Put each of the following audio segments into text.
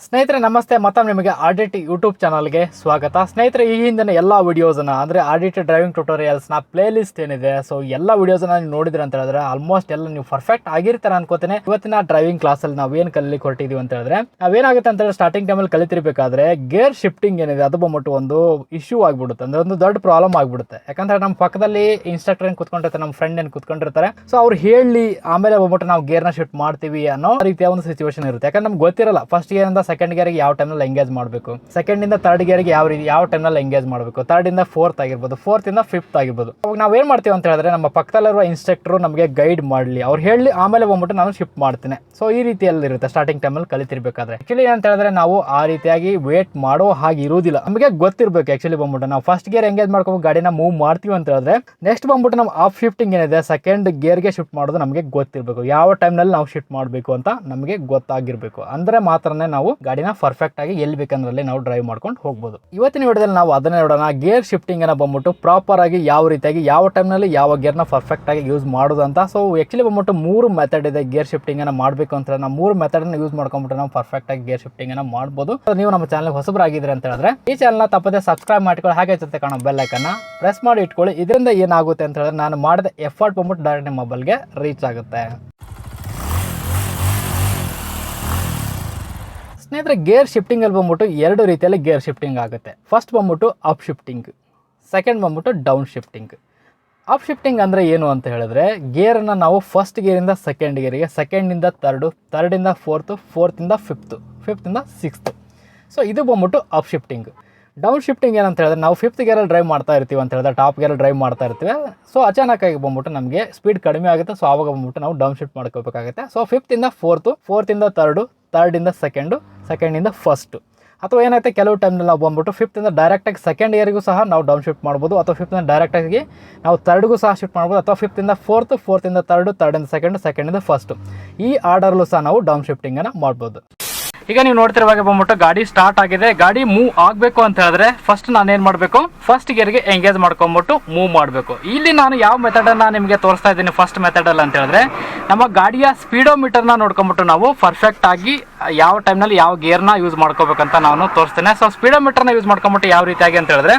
ಸ್ನೇಹಿತರೆ ನಮಸ್ತೆ, ಮತ್ತೊಮ್ಮೆ ನಿಮಗೆ RDT ಯೂಟ್ಯೂಬ್ ಚಾನಲ್ಗೆ ಸ್ವಾಗತ. ಸ್ನೇಹಿತರೆ, ಈ ಹಿಂದಿನ ಎಲ್ಲ ವಿಡಿಯೋಸನ್ನು ಅಂದರೆ RDT ಡ್ರೈವಿಂಗ್ ಟ್ಯುಟೋರಿಯಲ್ಸ್ನ ಪ್ಲೇ ಲಿಸ್ಟ್ ಏನಿದೆ, ಸೊ ಎಲ್ಲ ವಿಡಿಯೋಸನ್ನು ನೀವು ನೋಡಿದ್ರೆ ಅಂತ ಹೇಳಿದ್ರೆ ಆಲ್ಮೋಸ್ಟ್ ಎಲ್ಲ ನೀವು ಪರ್ಫೆಕ್ಟ್ ಆಗಿರ್ತಾರೆ ಅನ್ಕೋತೀನಿ. ಇವತ್ತಿನ ಡ್ರೈವಿಂಗ್ ಕ್ಲಾಸಲ್ಲಿ ನಾವು ಏನು ಕಲಿಲಿಕ್ಕೆ ಹೊರಟಿದ್ದೀವಿ ಅಂತ ಹೇಳಿದ್ರೆ, ನಾವೇನಾಗುತ್ತೆ ಅಂತ ಹೇಳಿದ್ರೆ ಸ್ಟಾರ್ಟಿಂಗ್ ಟೈಮಲ್ಲಿ ಕಲಿತಿರ್ಬೇಕಾದ್ರೆ ಗೇರ್ ಶಿಫ್ಟಿಂಗ್ ಏನಿದೆ ಅದು ಬಂದ್ಬಿಟ್ಟು ಒಂದು ಇಶ್ಯೂ ಆಗಿಬಿಡುತ್ತೆ, ಅಂದರೆ ಒಂದು ದೊಡ್ಡ ಪ್ರಾಬ್ಲಮ್ ಆಗಿಬಿಡುತ್ತೆ. ಯಾಕಂದ್ರೆ ನಮ್ಮ ಪಕ್ಕದಲ್ಲಿ ಇನ್ಸ್ಟ್ರಕ್ಟರ್ ಏನು ಕೂತ್ಕೊಂಡಿರ್ತಾರೆ, ನಮ್ಮ ಫ್ರೆಂಡ್ ಏನು ಕೂತ್ಕೊಂಡಿರ್ತಾರೆ, ಸೊ ಅವ್ರು ಹೇಳಿ ಆಮೇಲೆ ಬಂದ್ಬಿಟ್ಟು ನಾವು ಗೇರ್ನ ಶಿಫ್ಟ್ ಮಾಡ್ತೀವಿ ಅನ್ನೋ ರೀತಿಯ ಒಂದು ಸಿಚುವೇಶನ್ ಇರುತ್ತೆ. ಯಾಕಂದ್ರೆ ನಮ್ಗೆ ಗೊತ್ತಿರಲ್ಲ ಫಸ್ಟ್ ಗೇರಿಂದ ಸೆಕೆಂಡ್ ಗೇರ್ಗೆ ಯಾವ ಟೈಮ್ನಲ್ಲಿ ಎಂಗೇಜ್ ಮಾಡಬೇಕು, ಸೆಕೆಂಡ್ ಇಂದ ಥರ್ಡ್ ಗೇರ್ಗೆ ಯಾವ ಟೈಮ್ನಲ್ಲಿ ಎಂಗೇಜ್ ಮಾಡಬೇಕು, ಥರ್ಡ್ ಇಂದ ಫೋರ್ತ್ ಆಗಿರ್ಬೋದು, ಫೋರ್ತ್ ಇಂದ ಫಿಫ್ತ್ ಆಗಿರ್ಬೋದು. ಅವಾಗ ನಾವೇನು ಮಾಡ್ತೀವಿ ಅಂತ ಹೇಳಿದ್ರೆ ನಮ್ಮ ಪಕ್ಕದಲ್ಲಿರುವ ಇನ್ಸ್ಟ್ರಕ್ಟರ್ ನಮಗೆ ಗೈಡ್ ಮಾಡಲಿ, ಅವ್ರು ಹೇಳಿ ಆಮೇಲೆ ಬಂದ್ಬಿಟ್ಟು ನಾನು ಶಿಫ್ಟ್ ಮಾಡ್ತೀನಿ. ಸೊ ಈ ರೀತಿಯಲ್ಲಿ ಇರುತ್ತೆ ಸ್ಟಾರ್ಟಿಂಗ್ ಟೈಮಲ್ಲಿ ಕಲಿತಿರ್ಬೇಕಾದ್ರೆ. ಆಕ್ಚುಲಿ ಏನಂತ ಹೇಳಿದ್ರೆ ನಾವು ಆ ರೀತಿಯಾಗಿ ವೇಟ್ ಮಾಡೋ ಹಾಗೆ ಇರುವುದಿಲ್ಲ, ನಮಗೆ ಗೊತ್ತಿರಬೇಕು. ಆಕ್ಚುಲಿ ಬಂದ್ಬಿಟ್ಟು ನಾವು ಫಸ್ಟ್ ಗೇರ್ ಎಂಗೇಜ್ ಮಾಡ್ಕೊಂಡು ಗಾಡಿನ ಮೂವ್ ಮಾಡ್ತೀವಿ ಅಂತ ಹೇಳಿದ್ರೆ ನೆಕ್ಸ್ಟ್ ಬಂದ್ಬಿಟ್ಟು ನಾವು ಆಫ್ ಶಿಫ್ಟಿಂಗ್ ಏನಿದೆ ಸೆಕೆಂಡ್ ಗೇರ್ಗೆ ಶಿಫ್ಟ್ ಮಾಡೋದು ನಮಗೆ ಗೊತ್ತಿರಬೇಕು. ಯಾವ ಟೈಮ್ನಲ್ಲಿ ನಾವು ಶಿಫ್ಟ್ ಮಾಡಬೇಕು ಅಂತ ನಮಗೆ ಗೊತ್ತಾಗಿರ್ಬೇಕು, ಅಂದ್ರೆ ಮಾತ್ರನೇ ನಾವು ಗಾಡಿನ ಪರ್ಫೆಕ್ಟ್ ಆಗಿ ಎಲ್ಲಿ ಬೇಕಂದ್ರಲ್ಲಿ ನಾವು ಡ್ರೈವ್ ಮಾಡ್ಕೊಂಡು ಹೋಗ್ಬೋದು. ಇವತ್ತಿನ ವಿಡಿಯೋದಲ್ಲಿ ನಾವು ಅದನ್ನೇ ನೋಡೋಣ. ಗೇರ್ ಶಿಫ್ಟಿಂಗ್ ಅನ್ನ ಬಂದ್ಬಿಟ್ಟು ಪ್ರಾಪರ್ ಆಗಿ ಯಾವ ರೀತಿಯಾಗಿ ಯಾವ ಟೈಮ್ನಲ್ಲಿ ಯಾವ ಗೇರ್ನ ಪರ್ಫೆಕ್ಟ್ ಆಗಿ ಯೂಸ್ ಮಾಡೋದು ಅಂತ. ಸೊ ಆಕ್ಚುಲಿ ಬಂದ್ಬಿಟ್ಟು 3 ಮೆಥಡ್ ಇದೆ ಗೇರ್ ಶಿಫ್ಟಿಂಗ್ ಅನ್ನ ಮಾಡಬೇಕು ಅಂತ. ನಾವು 3 ಮೆಥಡ್ ಅನ್ನು ಯೂಸ್ ಮಾಡ್ಕೊಂಡ್ಬಿಟ್ಟು ನಾವು ಪರ್ಫೆಕ್ಟ್ ಆಗಿ ಗೇರ್ ಶಿಫ್ಟಿಂಗ್ ಅನ್ನ ಮಾಡಬಹುದು. ನೀವು ನಮ್ಮ ಚಾನಲ್ ಹೊಸಬರಾಗಿದ್ರೆ ಅಂತ ಹೇಳಿದ್ರೆ ಈ ಚಾನಲ್ನ ತಪ್ಪದೆ ಸಬ್ಸ್ಕ್ರೈಬ್ ಮಾಡ್ಕೊಳ್ಳಿ, ಹಾಗೆ ಜೊತೆ ಕಾಣೋ ಬೆಲ್ ಐಕನ್ ಪ್ರೆಸ್ ಮಾಡಿ ಇಟ್ಕೊಳ್ಳಿ. ಇದರಿಂದ ಏನಾಗುತ್ತೆ ಅಂತ ಹೇಳಿದ್ರೆ ನಾನು ಮಾಡಿದ ಎಫರ್ಟ್ ಬಂದ್ಬಿಟ್ಟು ಡೈರೆಕ್ಟ್ ನಿಮ್ಮ ಮೊಬೈಲ್ಗೆ ರೀಚ್ ಆಗುತ್ತೆ. ಸ್ನೇಹಿತರೆ, ಗೇರ್ ಶಿಫ್ಟಿಂಗ್ ಅಲ್ಲಿ ಬಂದ್ಬಿಟ್ಟು 2 ರೀತಿಯಲ್ಲಿ ಗೇರ್ ಶಿಫ್ಟಿಂಗ್ ಆಗುತ್ತೆ. ಫಸ್ಟ್ ಬಂದ್ಬಿಟ್ಟು ಅಪ್ ಶಿಫ್ಟಿಂಗ್, ಸೆಕೆಂಡ್ ಬಂದ್ಬಿಟ್ಟು ಡೌನ್ ಶಿಫ್ಟಿಂಗ್. ಅಪ್ ಶಿಫ್ಟಿಂಗ್ ಅಂದರೆ ಏನು ಅಂತ ಹೇಳಿದ್ರೆ ಗೇರನ್ನು ನಾವು ಫಸ್ಟ್ ಗೇರಿಂದ ಸೆಕೆಂಡ್ ಗೇರಿಗೆ, ಸೆಕೆಂಡಿಂದ ಥರ್ಡು, ಥರ್ಡಿಂದ ಫೋರ್ತು, ಫೋರ್ತಿಂದ ಫಿಫ್ತು, ಫಿಫ್ತಿಂದ ಸಿಕ್ಸ್ತು. ಸೊ ಇದು ಬಂದ್ಬಿಟ್ಟು ಅಪ್ ಶಿಫ್ಟಿಂಗ್. ಡೌನ್ ಶಿಫ್ಟಿಂಗ್ ಏನಂತ ಹೇಳಿದ್ರೆ ನಾವು ಫಿಫ್ತ್ ಗೇರಲ್ಲಿ ಡ್ರೈವ್ ಮಾಡ್ತಾ ಇರ್ತೀವಿ ಅಂತ ಹೇಳಿದ್ರೆ, ಟಾಪ್ ಗೇರಲ್ಲಿ ಡ್ರೈವ್ ಮಾಡ್ತಾ ಇರ್ತೀವಿ. ಸೊ ಅಚಾನಕ್ಕಾಗಿ ಬಂದ್ಬಿಟ್ಟು ನಮಗೆ ಸ್ಪೀಡ್ ಕಡಿಮೆ ಆಗುತ್ತೆ. ಸೊ ಆವಾಗ ಬಂದ್ಬಿಟ್ಟು ನಾವು ಡೌನ್ ಶಿಫ್ಟ್ ಮಾಡ್ಕೋಬೇಕಾಗುತ್ತೆ. ಸೊ ಫಿಫ್ತಿಂದ ಫೋರ್ತು, ಫೋರ್ತಿಂದ ಥರ್ಡು, ಥರ್ಡಿಂದ ಸೆಕೆಂಡು, ಸೆಕೆಂಡಿಂದ ಫಸ್ಟು. ಅಥವಾ ಏನಾಗುತ್ತೆ ಕೆಲವು ಟೈಮ್ನಲ್ಲಿ ನಾವು ಬಂದ್ಬಿಟ್ಟು ಫಿಫ್ತಿಂದ ಡೈರೆಕ್ಟಾಗಿ ಸೆಕೆಂಡ್ ಇಯರ್ಗೂ ಸಹ ನಾವು ಡೌನ್ ಶಿಫ್ಟ್ ಮಾಡ್ಬೋದು, ಅಥವಾ ಫಿಫ್ತಿಂದ ಡೈರೆಕ್ಟಾಗಿ ನಾವು ಥರ್ಡ್ಗೂ ಸಹ ಶಿಫ್ಟ್ ಮಾಡ್ಬೋದು, ಅಥವಾ ಫಿಫ್ತಿಂದ ಫೋರ್ತು, ಫೋರ್ತಿಂದ ಥರ್ಡು, ಥರ್ಡಿಂದ ಸೆಕೆಂಡು, ಸೆಕೆಂಡಿಂದ ಫಸ್ಟು. ಈ ಆರ್ಡರ್ಲು ಸಹ ನಾವು ಡೌನ್ ಶಿಫ್ಟಿಂಗನ್ನು ಮಾಡ್ಬೋದು. ಈಗ ನೀವು ನೋಡ್ತಿರುವಾಗ ಬಂದ್ಬಿಟ್ಟು ಗಾಡಿ ಸ್ಟಾರ್ಟ್ ಆಗಿದೆ. ಗಾಡಿ ಮೂವ್ ಆಗಬೇಕು ಅಂತ ಹೇಳಿದ್ರೆ ಫಸ್ಟ್ ನಾನೇನು ಮಾಡಬೇಕು, ಫಸ್ಟ್ ಗೇರ್ಗೆ ಎಂಗೇಜ್ ಮಾಡ್ಕೊಂಡ್ಬಿಟ್ಟು ಮೂವ್ ಮಾಡಬೇಕು. ಇಲ್ಲಿ ನಾನು ಯಾವ ಮೆಥಡನ್ನು ನಿಮಗೆ ತೋರಿಸ್ತಾ ಇದ್ದೀನಿ ಫಸ್ಟ್ ಮೆಥಡಲ್ಲಿ ಅಂತ ಹೇಳಿದ್ರೆ ನಮ್ಮ ಗಾಡಿಯ ಸ್ಪೀಡೋಮೀಟರ್ನ ನೋಡ್ಕೊಂಬಿಟ್ಟು ನಾವು ಪರ್ಫೆಕ್ಟ್ ಆಗಿ ಯಾವ ಟೈಮ್ನಲ್ಲಿ ಯಾವ ಗೇರ್ನ ಯೂಸ್ ಮಾಡ್ಕೋಬೇಕಂತ ನಾನು ತೋರಿಸ್ತೇನೆ. ಸೊ ಸ್ಪೀಡೋಮೀಟರ್ನ ಯೂಸ್ ಮಾಡ್ಕೊಂಬಿಟ್ಟು ಯಾವ ರೀತಿಯಾಗಿ ಅಂತ ಹೇಳಿದ್ರೆ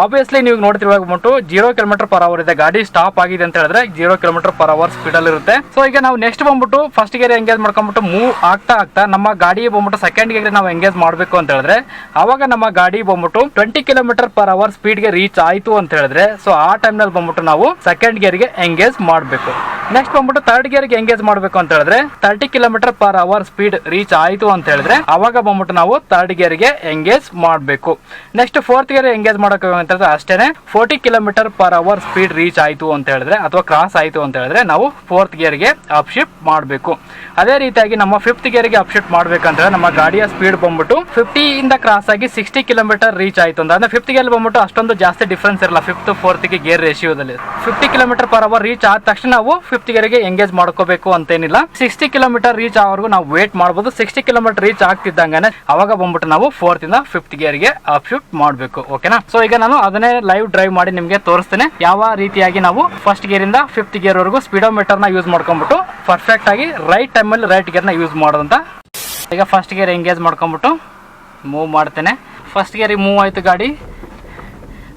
ಆಬ್ವಿಯಸ್ಲಿ ನೀವು ನೋಡ್ತಿರುವಾಗ ಬಂದ್ಬಿಟ್ಟು 0 km/h ಇದೆ. ಗಾಡಿ ಸ್ಟಾಪ್ ಆಗಿದೆ ಅಂತ ಹೇಳಿದ್ರೆ 0 km/h ಸ್ಪೀಡಲ್ಲಿ ಇರುತ್ತೆ. ಸೊ ಈಗ ನಾವು ನೆಕ್ಸ್ಟ್ ಬಂದ್ಬಿಟ್ಟು ಫಸ್ಟ್ ಗೇರ್ ಎಂಗೇಜ್ ಮಾಡ್ಕೊಂಬಿಟ್ಟು ಮೂವ್ ಆಗ್ತಾ ನಮ್ಮ ಗಾಡಿ ಬಂದ್ಬಿಟ್ಟು ಸೆಕೆಂಡ್ ಗೇರ್ಗೆ ನಾವು ಎಂಗೇಜ್ ಮಾಡಬೇಕು ಅಂತ ಹೇಳಿದ್ರೆ ಅವಾಗ ನಮ್ಮ ಗಾಡಿ ಬಂದ್ಬಿಟ್ಟು 20 km/h ಸ್ಪೀಡ್ಗೆ ರೀಚ್ ಆಯಿತು ಅಂತ ಹೇಳಿದ್ರೆ ಸೊ ಆ ಟೈಮ್ನಲ್ಲಿ ಬಂದ್ಬಿಟ್ಟು ನಾವು ಸೆಕೆಂಡ್ ಗೇರ್ಗೆ ಎಂಗೇಜ್ ಮಾಡಬೇಕು. ನೆಕ್ಸ್ಟ್ ಬಂದ್ಬಿಟ್ಟು ಥರ್ಡ್ ಗೇರ್ಗೆ ಎಂಗೇಜ್ ಮಾಡಬೇಕು ಅಂತ ಹೇಳಿದ್ರೆ 30 km/h ಸ್ಪೀಡ್ ರೀಚ್ ಆಯಿತು ಅಂತ ಹೇಳಿದ್ರೆ ಅವಾಗ ಬಂದ್ಬಿಟ್ಟು ನಾವು ಥರ್ಡ್ ಗೇರ್ಗೆ ಎಂಗೇಜ್ ಮಾಡಬೇಕು. ನೆಕ್ಸ್ಟ್ ಫೋರ್ತ್ ಗೇರ್ ಎಂಗೇಜ್ ಮಾಡಬೇಕು ಅಂತ ಹೇಳಿದ್ರೆ ಅಷ್ಟೇನೆ 40 km/h ಸ್ಪೀಡ್ ರೀಚ್ ಆಯಿತು ಅಂತ ಹೇಳಿದ್ರೆ ಅಥವಾ ಕ್ರಾಸ್ ಆಯಿತು ಅಂತ ಹೇಳಿದ್ರೆ ನಾವು ಫೋರ್ತ್ ಗೇರ್ಗೆ ಅಪ್ ಶಿಫ್ಟ್ ಮಾಡಬೇಕು. ಅದೇ ರೀತಿಯಾಗಿ ನಮ್ಮ ಫಿಫ್ತ್ ಗೇರ್ಗೆ ಅಪ್ ಶಿಫ್ಟ್ ಮಾಡ್ಬೇಕಂದ್ರೆ ನಮ್ಮ ಗಾಡಿಯ ಸ್ಪೀಡ್ ಬಂದ್ಬಿಟ್ಟು 50 ಇಂದ ಕ್ರಾಸ್ ಆಗಿ 60 km ರೀಚ್ ಆಯಿತು ಅಂದ್ರೆ ಫಿಫ್ತ್ ಗೇರ್ ಬಂದ್ಬಿಟ್ಟು ಅಷ್ಟೊಂದು ಜಾಸ್ತಿ ಡಿಫ್ರೆನ್ಸ್ ಇರಲ್ಲ ಫಿಫ್ತ್ ಫೋರ್ತ್ಗೆ ಗೇರ್ ರೇಷಿಯೋದಲ್ಲಿ. 50 km/h ರೀಚ್ ಆದ ತಕ್ಷಣ ನಾವು ಫಿಫ್ತ್ ಗೇರ್ಗೆ ಎಂಗೇಜ್ ಮಾಡ್ಕೋಬೇಕು ಅಂತೇನಿಲ್ಲ. 60 km ರೀಚ್ ಆಗೋವರೆಗೂ ನಾವು ವೇಟ್ ಮಾಡಬಹುದು. 60 km ರೀಚ್ ಆಗ್ತಿದ್ದಂಗೆ ಅವಾಗ ಬಂದ್ಬಿಟ್ಟು ನಾವು ಫೋರ್ತ್ ಇಂದ ಫಿಫ್ತ್ ಗೇರ್ಗೆ ಅಪ್ ಶಿಫ್ಟ್ ಮಾಡಬೇಕು. ಓಕೆನಾ? ಸೊ ಈಗ ನಾನು ಅದನ್ನೇ ಲೈವ್ ಡ್ರೈವ್ ಮಾಡಿ ನಿಮಗೆ ತೋರಿಸ್ತೇನೆ ಯಾವ ರೀತಿಯಾಗಿ ನಾವು ಫಸ್ಟ್ ಗೇರ್ ಇಂದ ಫಿಫ್ತ್ ಗೇರ್ ವರೆಗೂ ಸ್ಪೀಡೋಮೀಟರ್ನ ಯೂಸ್ ಮಾಡ್ಕೊಂಡ್ಬಿಟ್ಟು ಪರ್ಫೆಕ್ಟ್ ಆಗಿ ರೈಟ್ ಟೈಮಲ್ಲಿ ರೈಟ್ ಗೇರ್ನ ಯೂಸ್ ಮಾಡೋದಂತ. ಈಗ ಫಸ್ಟ್ ಗೇರ್ ಎಂಗೇಜ್ ಮಾಡ್ಕೊಂಡ್ಬಿಟ್ಟು ಮೂವ್ ಮಾಡ್ತೇನೆ. ಫಸ್ಟ್ ಗೇರಿಗೆ ಮೂವ್ ಆಯಿತು ಗಾಡಿ.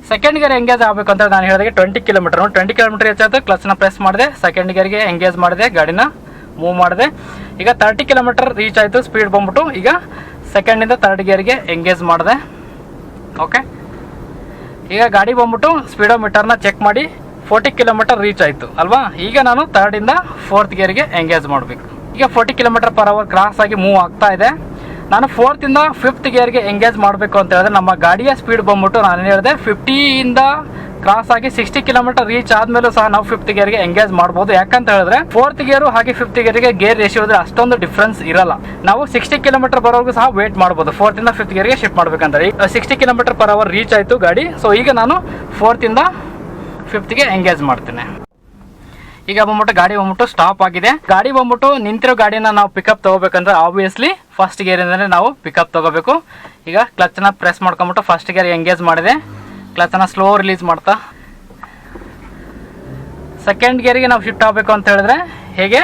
ಸೆಕೆಂಡ್ ಗೇರ್ ಎಂಗೇಜ್ ಆಗಬೇಕು ಅಂತ ನಾನು ಹೇಳಿದಾಗ 20 km ಹೆಚ್ಚಾಯಿತು. ಕ್ಲಚ್ನ ಪ್ರೆಸ್ ಮಾಡಿದೆ, ಸೆಕೆಂಡ್ ಗೇರ್ಗೆ ಎಂಗೇಜ್ ಮಾಡಿದೆ, ಗಾಡಿನ ಮೂವ್ ಮಾಡಿದೆ. ಈಗ 30 km ರೀಚ್ ಆಯಿತು ಸ್ಪೀಡ್ ಬಂದ್ಬಿಟ್ಟು ಈಗ ಸೆಕೆಂಡಿಂದ ಥರ್ಡ್ ಗೇರ್ಗೆ ಎಂಗೇಜ್ ಮಾಡಿದೆ. ಓಕೆ, ಈಗ ಗಾಡಿ ಬಂದ್ಬಿಟ್ಟು ಸ್ಪೀಡೋಮೀಟರ್ನ ಚೆಕ್ ಮಾಡಿ 40 km ರೀಚ್ ಆಯಿತು ಅಲ್ವಾ. ಈಗ ನಾನು ಥರ್ಡಿಂದ ಫೋರ್ತ್ ಗೇರ್ಗೆ ಎಂಗೇಜ್ ಮಾಡಬೇಕು. ಈಗ 40 km/h ಕ್ರಾಸ್ ಆಗಿ ಮೂವ್ ಆಗ್ತಾ ಇದೆ. ನಾನು ಫೋರ್ತಿಂದ ಫಿಫ್ತ್ ಗೇರ್ಗೆ ಎಂಗೇಜ್ ಮಾಡಬೇಕು ಅಂತ ಹೇಳಿದ್ರೆ ನಮ್ಮ ಗಾಡಿಯ ಸ್ಪೀಡ್ ಬಂದ್ಬಿಟ್ಟು ನಾನು ಹೇಳಿದೆ 50 ಇಂದ ಕ್ರಾಸ್ ಆಗಿ 60 km ರೀಚ್ ಆದ್ಮೇಲೂ ಸಹ ನಾವು ಫಿಫ್ತ್ ಗೇರ್ಗೆ ಎಂಗೇಜ್ ಮಾಡಬಹುದು. ಯಾಕಂತ ಹೇಳಿದ್ರೆ ಫೋರ್ತ್ ಗೇರು ಹಾಗೆ ಫಿಫ್ತ್ ಗೇರ್ಗೆ ಗೇರ್ ರೇಷಿಯೋದ್ರೆ ಅಷ್ಟೊಂದು ಡಿಫ್ರೆನ್ಸ್ ಇರಲ್ಲ. ನಾವು 60 km ಬರೋವರೆಗೂ ಸಹ ವೇಟ್ ಮಾಡಬಹುದು. ಫೋರ್ತ್ ಇಂದ ಫಿಫ್ತ್ ಗೇರ್ಗೆ ಶಿಫ್ಟ್ ಮಾಡ್ಬೇಕಂದ್ರೆ 60 km/h ರೀಚ್ ಆಯಿತು ಗಾಡಿ. ಸೊ ಈಗ ನಾನು ಫೋರ್ತ್ ಇಂದ ಫಿಫ್ತ್ಗೆ ಎಂಗೇಜ್ ಮಾಡ್ತೇನೆ. ಈಗ ಬಂದ್ಬಿಟ್ಟು ಗಾಡಿ ಬಂದ್ಬಿಟ್ಟು ಸ್ಟಾಪ್ ಆಗಿದೆ. ಗಾಡಿ ಬಂದ್ಬಿಟ್ಟು ನಿಂತಿರೋ ಗಾಡಿನ ನಾವು ಪಿಕಪ್ ತಗೋಬೇಕಂದ್ರೆ ಆಬ್ವಿಯಸ್ಲಿ ಫಸ್ಟ್ ಗೇರಿಂದನೇ ನಾವು ಪಿಕಪ್ ತಗೋಬೇಕು. ಈಗ ಕ್ಲಚ್ನ ಪ್ರೆಸ್ ಮಾಡ್ಕೊಂಬಿಟ್ಟು ಫಸ್ಟ್ ಗೇರ್ ಎಂಗೇಜ್ ಮಾಡಿದೆ. ಕ್ಲಚ್ನ ಸ್ಲೋ ರಿಲೀಸ್ ಮಾಡ್ತಾ ಸೆಕೆಂಡ್ ಗೇರಿಗೆ ನಾವು ಶಿಫ್ಟ್ ಆಗಬೇಕು ಅಂತ ಹೇಳಿದ್ರೆ ಹೇಗೆ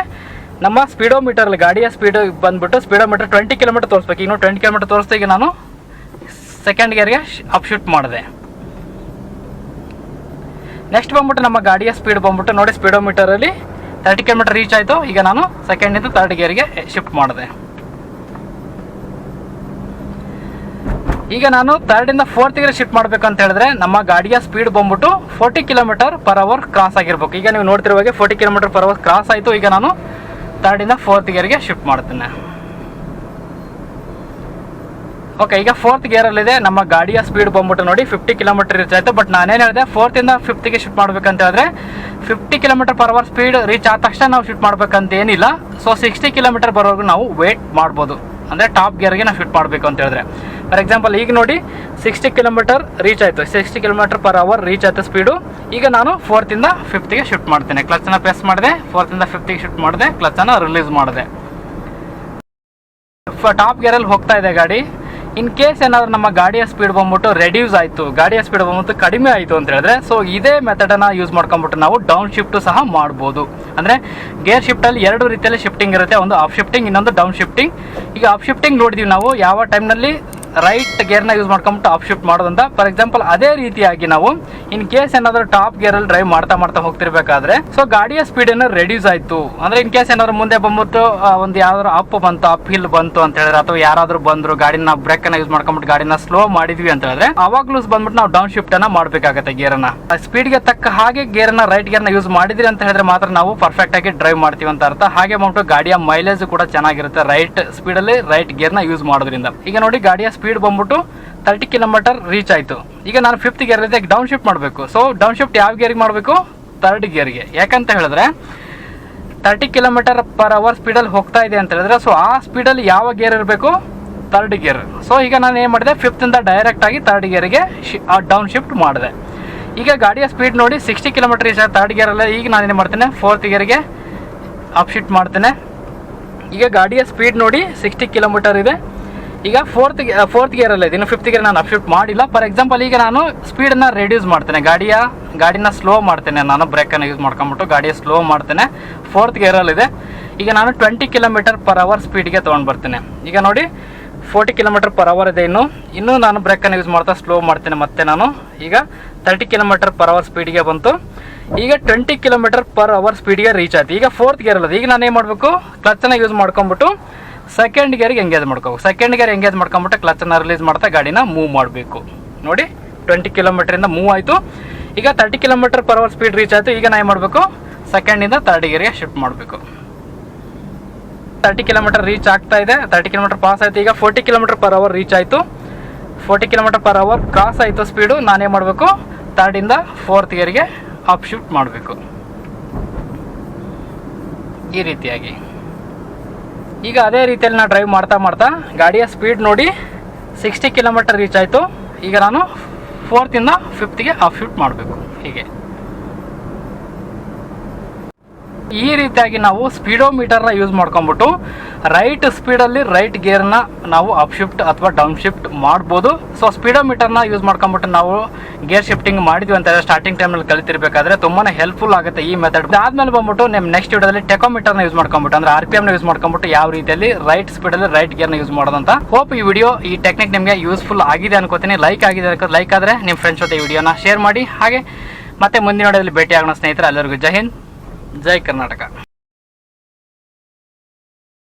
ನಮ್ಮ ಸ್ಪೀಡೋಮೀಟರ್ ಗಾಡಿಯ ಸ್ಪೀಡ್ ಬಂದ್ಬಿಟ್ಟು ಸ್ಪೀಡೋಮೀಟರ್ 20 ಕಿಲೋಮೀಟರ್ ತೋರಿಸ್ಬೇಕು. ಈಗ 20 ಕಿಲೋಮೀಟರ್ ತೋರಿಸ್ತಾ ಈಗ ನಾನು ಸೆಕೆಂಡ್ ಗೇರ್ಗೆ ಅಪ್ ಶಿಫ್ಟ್ ಮಾಡಿದೆ. ನೆಕ್ಸ್ಟ್ ಬಂದ್ಬಿಟ್ಟು ನಮ್ಮ ಗಾಡಿಯ ಸ್ಪೀಡ್ ಬಂದ್ಬಿಟ್ಟು ನೋಡಿ ಸ್ಪೀಡೋಮೀಟರಲ್ಲಿ 30 ಕಿಲೋಮೀಟರ್ ರೀಚ್ ಆಯಿತು. ಈಗ ನಾನು ಸೆಕೆಂಡಿಂದ ಥರ್ಡ್ ಗೇರ್ಗೆ ಶಿಫ್ಟ್ ಮಾಡಿದೆ. ಈಗ ನಾನು ಥರ್ಡಿಂದ ಫೋರ್ತ್ ಗೇರ್ ಶಿಫ್ಟ್ ಮಾಡಬೇಕು ಅಂತ ಹೇಳಿದ್ರೆ ನಮ್ಮ ಗಾಡಿಯ ಸ್ಪೀಡ್ ಬಂದ್ಬಿಟ್ಟು 40 ಕಿಲೋಮೀಟರ್ ಪರ್ ಅವರ್ ಕ್ರಾಸ್ ಆಗಿರ್ಬೇಕು. ಈಗ ನೀವು ನೋಡ್ತಿರುವಾಗೆ 40 ಕಿಲೋಮೀಟರ್ ಪರ್ ಅವರ್ ಕ್ರಾಸ್ ಆಯಿತು. ಈಗ ನಾನು ಥರ್ಡಿಂದ ಫೋರ್ತ್ ಗೇರ್ಗೆ ಶಿಫ್ಟ್ ಮಾಡ್ತೇನೆ. ಓಕೆ, ಈಗ ಫೋರ್ತ್ ಗೇರಲ್ಲಿದೆ. ನಮ್ಮ ಗಾಡಿಯ ಸ್ಪೀಡ್ ಬಂದ್ಬಿಟ್ಟು ನೋಡಿ 50 ಕಿಲೋಮೀಟರ್ ರೀಚ್ ಆಯಿತು. ಬಟ್ ನಾನೇನು ಹೇಳಿದೆ, 4th ಫಿಫ್ತ್ಗೆ ಶಿಫ್ಟ್ ಮಾಡ್ಬೇಕಂತ ಹೇಳಿದ್ರೆ 50 kilometre per hour speed reach ಆದ ತಕ್ಷಣ ನಾವು ಶಿಫ್ಟ್ ಮಾಡ್ಬೇಕಂತ ಏನಿಲ್ಲ. ಸೊ 60 ಕಿಲೋಮೀಟರ್ ಬರೋವರೆಗೂ ನಾವು ವೇಟ್ ಮಾಡ್ಬೋದು. ಅಂದರೆ ಟಾಪ್ ಗೇರ್ಗೆ ನಾವು ಶಿಫ್ಟ್ ಮಾಡಬೇಕು ಅಂತ ಹೇಳಿದ್ರೆ, ಫಾರ್ ಎಕ್ಸಾಂಪಲ್ ಈಗ ನೋಡಿ 60 ಕಿಲೋಮೀಟರ್ ರೀಚ್ ಆಯಿತು. 60 ಕಿಲೋಮೀಟರ್ ಪರ್ ಅವರ್ ರೀಚ್ ಆಯಿತು ಸ್ಪೀಡು. ಈಗ ನಾನು 4th ಫಿಫ್ತ್ಗೆ ಶಿಫ್ಟ್ ಮಾಡ್ತೇನೆ. ಕ್ಲಚನ್ನು ಪ್ರೆಸ್ ಮಾಡಿದೆ, 4th ಫಿಫ್ತ್ಗೆ ಶಿಫ್ಟ್ ಮಾಡಿದೆ, ಕ್ಲಚನ್ನು ರಿಲೀಸ್ ಮಾಡಿದೆ. ಟಾಪ್ ಗೇರಲ್ಲಿ ಹೋಗ್ತಾ ಇದೆ ಗಾಡಿ. ಇನ್ ಕೇಸ್ ಏನಾದರೂ ನಮ್ಮ ಗಾಡಿಯ ಸ್ಪೀಡ್ ಬಂದ್ಬಿಟ್ಟು ರೆಡ್ಯೂಸ್ ಆಯಿತು, ಗಾಡಿಯ ಸ್ಪೀಡ್ ಬಂದ್ಬಿಟ್ಟು ಕಡಿಮೆ ಆಯಿತು ಅಂತ ಹೇಳಿದ್ರೆ, ಸೊ ಇದೇ ಮೆಥಡನ್ನು ಯೂಸ್ ಮಾಡ್ಕೊಂಡ್ಬಿಟ್ಟು ನಾವು ಡೌನ್ ಶಿಫ್ಟು ಸಹ ಮಾಡ್ಬೋದು. ಅಂದರೆ ಗೇರ್ ಶಿಫ್ಟಲ್ಲಿ 2 ರೀತಿಯಲ್ಲಿ ಶಿಫ್ಟಿಂಗ್ ಇರುತ್ತೆ. ಒಂದು ಅಪ್ ಶಿಫ್ಟಿಂಗ್, ಇನ್ನೊಂದು ಡೌನ್ ಶಿಫ್ಟಿಂಗ್. ಈಗ ಅಪ್ ಶಿಫ್ಟಿಂಗ್ ನೋಡಿದೀವಿ ನಾವು ಯಾವ ಟೈಮ್ನಲ್ಲಿ ರೈಟ್ ಗೇರ್ನ ಯೂಸ್ ಮಾಡ್ಕೊಂಬಿಟ್ಟು ಅಪ್ ಶಿಫ್ಟ್ ಮಾಡೋದಂತ. ಫಾರ್ ಎಕ್ಸಾಂಪಲ್ ಅದೇ ರೀತಿಯಾಗಿ ನಾವು ಇನ್ ಕೇಸ್ ಏನಾದರೂ ಟಾಪ್ ಗೇರಲ್ಲಿ ಡ್ರೈವ್ ಮಾಡ್ತಾ ಹೋಗ್ತಿರ್ಬೇಕಾದ್ರೆ ಸೊ ಗಾಡಿಯ ಸ್ಪೀಡ್ ಏನೋ ರೆಡ್ಯೂಸ್ ಆಯಿತು ಅಂದರೆ ಇನ್ ಕೇಸ್ ಏನಾದ್ರು ಮುಂದೆ ಬಂದ್ಬಿಟ್ಟು ಒಂದು ಯಾವ್ದಾದ್ರು ಅಪ್ ಬಂತು, ಅಪ್ ಹಿಲ್ ಬಂತು ಅಂತ ಹೇಳಿದ್ರೆ, ಅಥವಾ ಯಾರಾದರೂ ಬಂದರು ಗಾಡಿನ ಬ್ರೇಕನ್ನು ಯೂಸ್ ಮಾಡ್ಕೊಂಬಿಟ್ಟು ಗಾಡಿನ ಸ್ಲೋ ಮಾಡಿದ್ವಿ ಅಂತ ಹೇಳಿದ್ರೆ ಅವಾಗ್ಲೂ ಬಂದ್ಬಿಟ್ಟು ನಾವು ಡೌನ್ ಶಿಫ್ಟ್ ಅನ್ನ ಮಾಡಬೇಕಾಗುತ್ತೆ. ಗೇರನ್ನ ಸ್ಪೀಡ್ಗೆ ತಕ್ಕ ಹಾಗೆ ಗೇರನ್ನ ರೈಟ್ ಗೇರ್ನ ಯೂಸ್ ಮಾಡಿದ್ರಿ ಅಂತ ಹೇಳಿದ್ರೆ ಮಾತ್ರ ನಾವು ಪರ್ಫೆಕ್ಟ್ ಆಗಿ ಡ್ರೈವ್ ಮಾಡ್ತೀವಿ ಅಂತ ಅರ್ಥ. ಹಾಗೆ ಬಂದ್ಬಿಟ್ಟು ಗಾಡಿಯ ಮೈಲೇಜ್ ಕೂಡ ಚೆನ್ನಾಗಿರುತ್ತೆ ರೈಟ್ ಸ್ಪೀಡಲ್ಲಿ ರೈಟ್ ಗೇರ್ನ ಯೂಸ್ ಮಾಡೋದ್ರಿಂದ. ಈಗ ನೋಡಿ ಗಾಡಿಯ ಸ್ಪೀಡ್ ಬಂದ್ಬಿಟ್ಟು 30 ಕಿಲೋಮೀಟರ್ ರೀಚ್ ಆಯಿತು. ಈಗ ನಾನು 5th ಗೇರ್ ಡೌನ್ ಶಿಫ್ಟ್ ಮಾಡಬೇಕು. ಸೊ ಡೌನ್ ಶಿಫ್ಟ್ ಯಾವ ಗೇರ್ಗೆ ಮಾಡಬೇಕು? 3rd ಗೇರ್ಗೆ. ಯಾಕಂತ ಹೇಳಿದ್ರೆ 30 ಕಿಲೋಮೀಟರ್ ಪರ್ ಅವರ್ ಸ್ಪೀಡಲ್ಲಿ ಹೋಗ್ತಾ ಇದೆ ಅಂತ ಹೇಳಿದ್ರೆ ಸೊ ಆ ಸ್ಪೀಡಲ್ಲಿ ಯಾವ ಗೇರ್ ಇರಬೇಕು? 3rd gear. ಸೊ ಈಗ ನಾನು ಏನು ಮಾಡಿದೆ, 5th ಡೈರೆಕ್ಟ್ ಆಗಿ 3rd ಗೇರ್ಗೆ ಡೌನ್ ಶಿಫ್ಟ್ ಮಾಡಿದೆ. ಈಗ ಗಾಡಿಯ ಸ್ಪೀಡ್ ನೋಡಿ 60 ಕಿಲೋಮೀಟರ್ ರೀಚ್ ಆಗಿದೆ 3rd ಗೇರಲ್ಲ. ಈಗ ನಾನು ಏನು ಮಾಡ್ತೇನೆ, 4th ಗೇರ್ಗೆ ಅಪ್ ಶಿಫ್ಟ್ ಮಾಡ್ತೇನೆ. ಈಗ ಗಾಡಿಯ ಸ್ಪೀಡ್ ನೋಡಿ 60 ಕಿಲೋಮೀಟರ್ ಇದೆ. ಈಗ 4th ಗೇರಲ್ಲಿ ಇದೆ, ಇನ್ನು 5th ಗೇರ್ ನಾನು ಅಪ್ ಶಿಫ್ಟ್ ಮಾಡಿಲ್ಲ. ಫಾರ್ ಎಕ್ಸಾಂಪಲ್ ಈಗ ನಾನು ಸ್ಪೀಡನ್ನು ರೆಡ್ಯೂಸ್ ಮಾಡ್ತೇನೆ, ಗಾಡಿನ ಸ್ಲೋ ಮಾಡ್ತೇನೆ. ನಾನು ಬ್ರೇಕನ್ನು ಯೂಸ್ ಮಾಡ್ಕೊಂಬಿಟ್ಟು ಗಾಡಿಯ ಸ್ಲೋ ಮಾಡ್ತೇನೆ. 4th ಗೇರಲ್ಲಿದೆ. ಈಗ ನಾನು 20 ಕಿಲೋಮೀಟರ್ ಪರ್ ಅವರ್ ಸ್ಪೀಡ್ಗೆ ತೊಗೊಂಡು ಬರ್ತೇನೆ. ಈಗ ನೋಡಿ 40 ಕಿಲೋಮೀಟರ್ ಪರ್ ಅವರ್ ಇದೆ. ಇನ್ನೂ ನಾನು ಬ್ರೇಕನ್ನು ಯೂಸ್ ಮಾಡ್ತಾ ಸ್ಲೋ ಮಾಡ್ತೇನೆ. ಮತ್ತೆ ನಾನು ಈಗ 30 ಕಿಲೋಮೀಟರ್ ಪರ್ ಅವರ್ ಸ್ಪೀಡ್ಗೆ ಬಂತು. ಈಗ 20 ಕಿಲೋಮೀಟರ್ ಪರ್ ಅವರ್ ಸ್ಪೀಡ್ಗೆ ರೀಚ್ ಆಯ್ತು. ಈಗ 4th ಗೇರಲ್ಲಿದೆ. ಈಗ ನಾನು ಏನು ಮಾಡಬೇಕು, ಕ್ಲಚನ್ನು ಯೂಸ್ ಮಾಡ್ಕೊಂಬಿಟ್ಟು ಸೆಕೆಂಡ್ ಗೇರ್ಗೆ ಎಂಗೇಜ್ ಮಾಡ್ಕೋಬೇಕು. ಸೆಕೆಂಡ್ ಗೇರ್ ಎಂಗೇಜ್ ಮಾಡ್ಕೊಂಬಿಟ್ಟು ಕ್ಲಚನ್ನು ರಿಲೀಸ್ ಮಾಡ್ತಾ ಗಾಡಿನ ಮೂವ್ ಮಾಡಬೇಕು. ನೋಡಿ 20 ಕಿಲೋಮೀಟರಿಂದ ಮೂವ್ ಆಯಿತು. ಈಗ 30 kilometre per hour speed reach ಆಯಿತು. ಈಗ ನಾನು ಏನು ಮಾಡಬೇಕು, ಸೆಕೆಂಡಿಂದ 3rd ಗೇರ್ಗೆ ಶಿಫ್ಟ್ ಮಾಡಬೇಕು. 30 ಕಿಲೋಮೀಟರ್ ರೀಚ್ ಆಗ್ತಾ ಇದೆ. 30 ಕಿಲೋಮೀಟರ್ ಪಾಸ್ ಆಯಿತು. ಈಗ 40 ಕಿಲೋಮೀಟರ್ ಪರ್ ಅವರ್ ರೀಚ್ ಆಯಿತು. 40 ಕಿಲೋಮೀಟರ್ ಪರ್ ಅವರ್ ಕ್ರಾಸ್ ಆಯಿತು ಸ್ಪೀಡು. ನಾನೇನು ಮಾಡಬೇಕು, 3rd 4th ಗೇರ್ಗೆ ಅಪ್ ಶಿಫ್ಟ್ ಮಾಡಬೇಕು ಈ ರೀತಿಯಾಗಿ. ಈಗ ಅದೇ ರೀತಿಯಲ್ಲಿ ನಾನು ಡ್ರೈವ್ ಮಾಡ್ತಾ ಗಾಡಿಯ ಸ್ಪೀಡ್ ನೋಡಿ 60 ಕಿಲೋಮೀಟರ್ ರೀಚ್ ಆಯಿತು. ಈಗ ನಾನು 4th 5th ಅಪ್ ಶಿಫ್ಟ್ ಮಾಡಬೇಕು. ಹೀಗೆ ಈ ರೀತಿಯಾಗಿ ನಾವು ಸ್ಪೀಡೋಮೀಟರ್ನ ಯೂಸ್ ಮಾಡ್ಕೊಂಬಿಟ್ಟು ರೈಟ್ ಸ್ಪೀಡಲ್ಲಿ ರೈಟ್ ಗೇರ್ನ ನಾವು ಅಪ್ ಶಿಫ್ಟ್ ಅಥವಾ ಡೌನ್ ಶಿಫ್ಟ್ ಮಾಡ್ಬೋದು. ಸೊ ಸ್ಪೀಡೋಮೀಟರ್ನ ಯೂಸ್ ಮಾಡ್ಕೊಂಬಿಟ್ಟು ನಾವು ಗೇರ್ ಶಿಫ್ಟಿಂಗ್ ಮಾಡಿದ್ವಿ ಅಂತ ಸ್ಟಾರ್ಟಿಂಗ್ ಟೈಮಲ್ಲಿ ಕಲಿತಿರ್ಬೇಕಾದ್ರೆ ತುಂಬಾ ಹೆಲ್ಪ್ಫುಲ್ ಆಗುತ್ತೆ ಈ ಮೆಥಡ್. ಆದ್ಮೇಲೆ ಬಂದ್ಬಿಟ್ಟು ನಿಮ್ಮ ನೆಕ್ಸ್ಟ್ ವಿಡಿಯೋದಲ್ಲಿ ಟೆಕೋಮೀಟರ್ನ ಯೂಸ್ ಮಾಡ್ಕೊಂಬಿಟ್ಟು ಅಂದರೆ RPMನ ಯೂಸ್ ಮಾಡ್ಕೊಂಬಿಟ್ಟು ಯಾವ ರೀತಿಯಲ್ಲಿ ರೈಟ್ ಸ್ಪೀಡಲ್ಲಿ ರೈಟ್ ಗೇರ್ನ ಯೂಸ್ ಮಾಡೋದಂತ. ಹೋಪ್ ಈ ವಿಡಿಯೋ ಈ ಟೆಕ್ನಿಕ್ ನಿಮಗೆ ಯೂಸ್ಫುಲ್ ಆಗಿದೆ ಅನ್ಕೋತೀನಿ. ಲೈಕ್ ಆದರೆ ನಿಮ್ಮ ಫ್ರೆಂಡ್ಸ್ ಜೊತೆ ಈ ವಿಡಿಯೋನ ಶೇರ್ ಮಾಡಿ. ಹಾಗೆ ಮತ್ತೆ ಮುಂದಿನ ವಿಡಿಯೋದಲ್ಲಿ ಭೇಟಿ ಆಗೋಣ ಸ್ನೇಹಿತರೆ. ಎಲ್ಲರಿಗೂ ಜೈ ಹಿಂದ್, ಜೈ ಕರ್ನಾಟಕ.